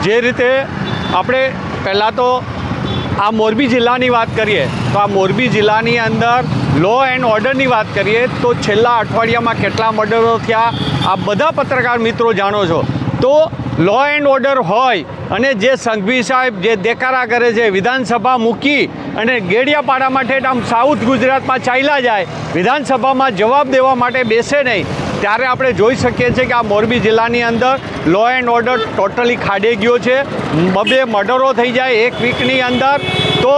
જે રીતે આપણે પહેલાં તો આ મોરબી જિલ્લાની વાત કરીએ તો આ મોરબી જિલ્લાની અંદર લો એન્ડ ઓર્ડરની વાત કરીએ તો છેલ્લા અઠવાડિયામાં કેટલા મર્ડરો થયા આ બધા પત્રકાર મિત્રો જાણો છો। તો લો એન્ડ ઓર્ડર હોય અને જે સંઘવી સાહેબ જે દેકારા કરે છે, વિધાનસભા મૂકી અને ગેડિયાપાડા માટે આમ સાઉથ ગુજરાતમાં ચાલ્યા જાય, વિધાનસભામાં જવાબ દેવા માટે બેસે નહીં, ત્યારે આપણે જોઈ શકીએ છીએ કે આ મોરબી જિલ્લાની અંદર લો એન્ડ ઓર્ડર ટોટલી ખાડે ગયો છે। 2 મર્ડરો થઈ જાય એક વીકની અંદર, તો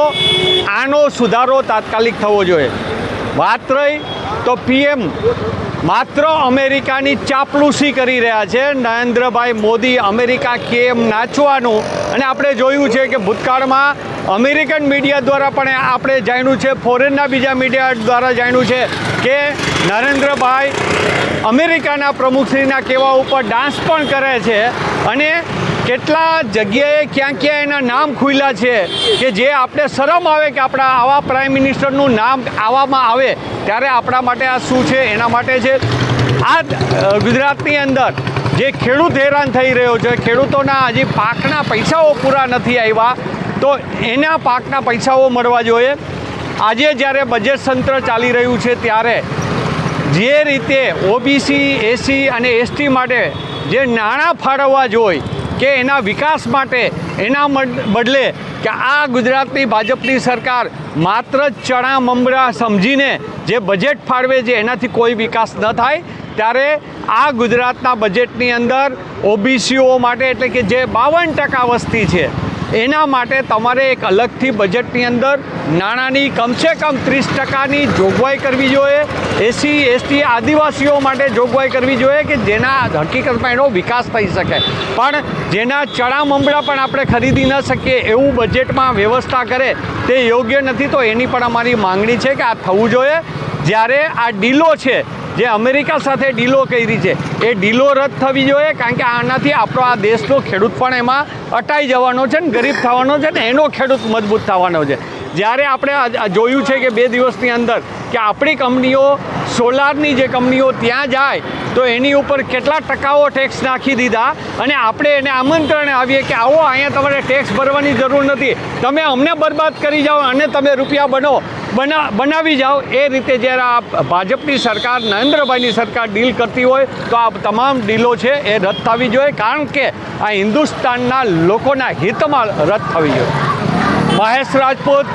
આનો સુધારો તાત્કાલિક થવો જોઈએ। વાત રહી તો પીએમ માત્ર અમેરિકાની ચાપલૂસી કરી રહ્યા છે, નરેન્દ્રભાઈ મોદી અમેરિકા કેમ નાચવાનું। અને આપણે જોયું છે કે ભૂતકાળમાં અમેરિકન મીડિયા દ્વારા પણ આપણે જાણ્યું છે, ફોરેનના બીજા મીડિયા દ્વારા જાણ્યું છે કે નરેન્દ્રભાઈ અમેરિકાના પ્રમુખશ્રીના કહેવા ઉપર ડાન્સ પણ કરે છે અને કેટલા જગ્યાએ ક્યાં એના નામ ખુલ્યા છે કે જે આપણે શરમ આવે કે આપણા આવા પ્રાઇમ મિનિસ્ટરનું નામ આવવામાં આવે ત્યારે આપણા માટે આ શું છે, એના માટે છે। આ ગુજરાતની અંદર જે ખેડૂત હેરાન થઈ રહ્યો છે, ખેડૂતોના હજી પાકના પૈસાઓ પૂરા નથી આવ્યા, તો એના પાકના પૈસાઓ મળવા જોઈએ। આજે જ્યારે બજેટ સત્ર ચાલી રહ્યું છે ત્યારે જે રીતે ઓબીસી, એસસી અને એસટી માટે જે નાણાં ફાળવવા જોઈએ કે એના વિકાસ માટે, એના બદલે કે આ ગુજરાતની ભાજપની સરકાર માત્ર ચણા મમરા સમજીને જે બજેટ ફાળવે છે એનાથી કોઈ વિકાસ ન થાય, ત્યારે આ ગુજરાતના બજેટની અંદર ઓબીસીઓ માટે એટલે કે જે 52% વસ્તી છે એના માટે તમારે એક અલગથી બજેટની અંદર નાણાંની કમસે કમ 30%ની જોગવાઈ કરવી જોઈએ। એસસી, એસટી, આદિવાસીઓ માટે જોગવાઈ કરવી જોઈએ કે જેના હકીકતમાં એનો વિકાસ થઈ શકે, પણ જેના ચણા મમરા પણ આપણે ખરીદી ન શકીએ એવું બજેટમાં વ્યવસ્થા કરે તે યોગ્ય નથી। તો એની પણ અમારી માંગણી છે કે આ થવું જોઈએ। જ્યારે આ ડીલો છે, જે અમેરિકા સાથે ડીલો કરી છે એ ડીલો રદ થવી જોઈએ, કારણ કે આનાથી આપણો આ દેશનો ખેડૂત પણ એમાં અટાઈ જવાનો છે ને ગરીબ થવાનો છે ને એનો ખેડૂત મજબૂત થવાનો છે। જ્યારે આપણે જોયું છે કે 2 દિવસની અંદર કે આપણી કંપનીઓ, સોલારની જે કંપનીઓ ત્યાં જાય તો એની ઉપર કેટલા ટકાઓ ટેક્સ નાખી દીધા અને આપણે એને આમંત્રણ આવીએ કે આવો અહીંયા તમારે ટેક્સ ભરવાની જરૂર નથી, તમે અમને બરબાદ કરી જાઓ અને તમે રૂપિયા બનાવી જાઓ। એ રીતે જ્યારે આ ભાજપની સરકાર, નરેન્દ્રભાઈની સરકાર ડીલ કરતી હોય તો આ તમામ ડીલો છે એ રદ થવી જોઈએ, કારણ કે આ હિન્દુસ્તાનના લોકોના હિતમાં રદ થવી જોઈએ। મહેશ રાજપૂત,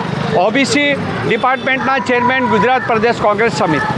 ઓબીસી ડિપાર્ટમેન્ટના ચેરમેન, ગુજરાત પ્રદેશ કોંગ્રેસ સમિતિ।